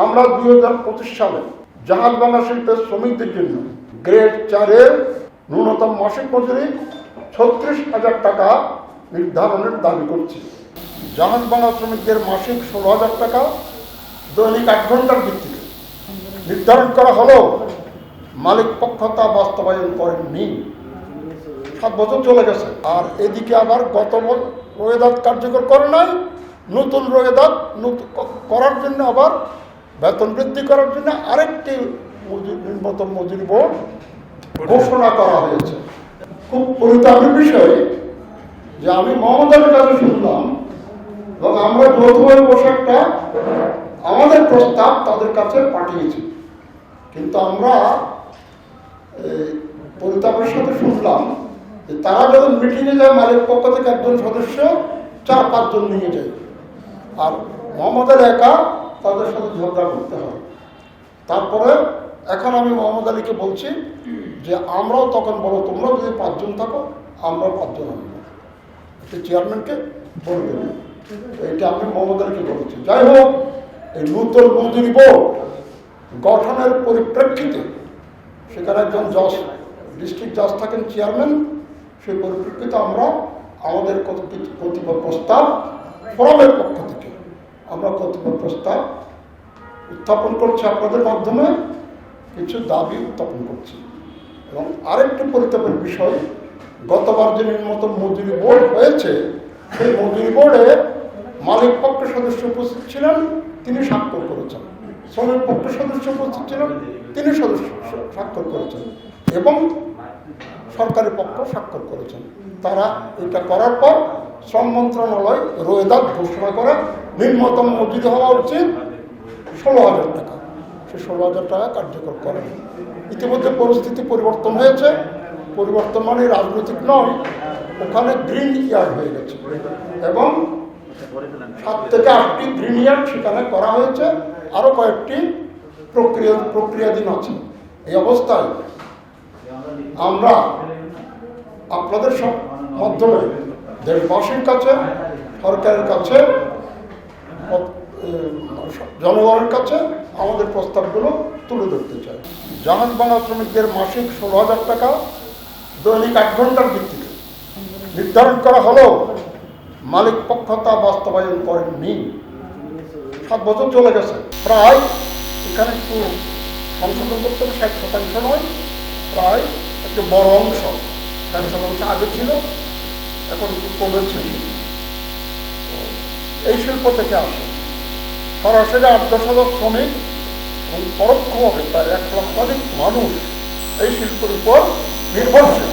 আমরা 2025 সালে জাহাজবাংলা শিল্পের শ্রমিকদের জন্য গ্রেড 4-এর ন্যূনতম মাসিক মজুরি 36,000 টাকা নির্ধারণের দাবি করছি। জাহাজবাংলা শ্রমিকদের মাসিক 16,000 টাকা দৈনিক 8 ঘন্টার ভিত্তিতে নির্ধারণ করা হলেও মালিক পক্ষ তা বাস্তবায়ন করেননি। 7 বছর চলে গেছে। আর এদিকে আবার গত রোয়েদাদ কার্যকর করে নাই, নতুন রোয়েদাদ করার জন্য আবার বেতন বৃদ্ধি করার জন্য আরেকটি নিম্নতম মজুরি বোর্ড ঘোষণা করা হয়েছে। খুব পরিতাপের বিষয় যে আমি মোহাম্মদ আলীর কাছে শুনলাম এবং আমরা যৌথভাবে বসে একটা আমাদের প্রস্তাব তাদের কাছে পাঠিয়েছি, কিন্তু আমরা পরিতাপের সাথে শুনলাম যে তারা যখন মিটিংয়ে যায় মালিক পক্ষ থেকে একজন সদস্য 4-5 জন নিয়ে যায়, আর মোহাম্মদ আলী একা তাদের সাথে ঝগড়া করতে হয়। তারপরে এখন আমি মোহাম্মদ আলীকে বলছি যে আমরাও তখন বলো তোমরা যদি 5 জন থাকো আমরাও 5 জন আনবো, চেয়ারম্যানকে বলবেন। এটা আমি মোহাম্মদ আলীকে বলেছি। যাই হোক, এই নতুন মজুরি বোর্ড গঠনের পরিপ্রেক্ষিতে সেখানে একজন জজ, ডিস্ট্রিক্ট জজ থাকেন চেয়ারম্যান, সেই পরিপ্রেক্ষিতে আমরা আমাদের কতিপয় প্রস্তাব ফোরামের পক্ষ থেকে আমরা কতিপয় প্রস্তাব উত্থাপন করছি, আপনাদের মাধ্যমে কিছু দাবি উত্থাপন করছি। এবং আরেকটি পরিতাপের বিষয়, গতবার যে নিম্নতম মজুরি বোর্ড হয়েছে সেই মজুরি বোর্ডে মালিক পক্ষের সদস্য উপস্থিত ছিলেন, তিনি স্বাক্ষর করেছেন। শ্রমিক পক্ষের সদস্য উপস্থিত ছিলেন, তিনি স্বাক্ষর করেছেন এবং সরকারি পক্ষ স্বাক্ষর করেছেন। তারা এটা করার পর শ্রম মন্ত্রণালয় রোয়েদাদ ঘোষণা করে নিম্নতম মজুরি হওয়া উচিত 16,000 টাকা। সে 16,000 টাকা কার্যকর করেন। ইতিমধ্যে পরিস্থিতি পরিবর্তন হয়েছে। পরিবর্তন মানে রাজনৈতিক নয়, ওখানে গ্রিন ইয়ার্ড হয়ে গেছে এবং 7 থেকে 8টি গ্রিন ইয়ার্ড সেখানে করা হয়েছে, আরো কয়েকটি প্রক্রিয়াধীন আছে। এই অবস্থায় আমরা আপনাদের সব মাধ্যমে দেশবাসীর কাছে, সরকারের কাছে, জনগণের কাছে আমাদের প্রস্তাবগুলো তুলে ধরতে চাই। জাহাজবাংলা শ্রমিকদের মাসিক 16,000 টাকা দৈনিক 8 ঘন্টার ভিত্তিতে নির্ধারণ করা হলেও মালিক পক্ষ তা বাস্তবায়ন করেননি। 7 বছর চলে গেছে। প্রায় এখানে একটু সংশোধন করতে হবে, 60% নয়, প্রায় একটু বড় অংশ, 60% আগে ছিল, এখন একটু কমেছে। এই শিল্প থেকে আসে সরাসরি 8-10,000 শ্রমিক এবং পরোক্ষভাবে প্রায় 1 লক্ষাধিক মানুষ এই শিল্পের উপর নির্ভরশীল।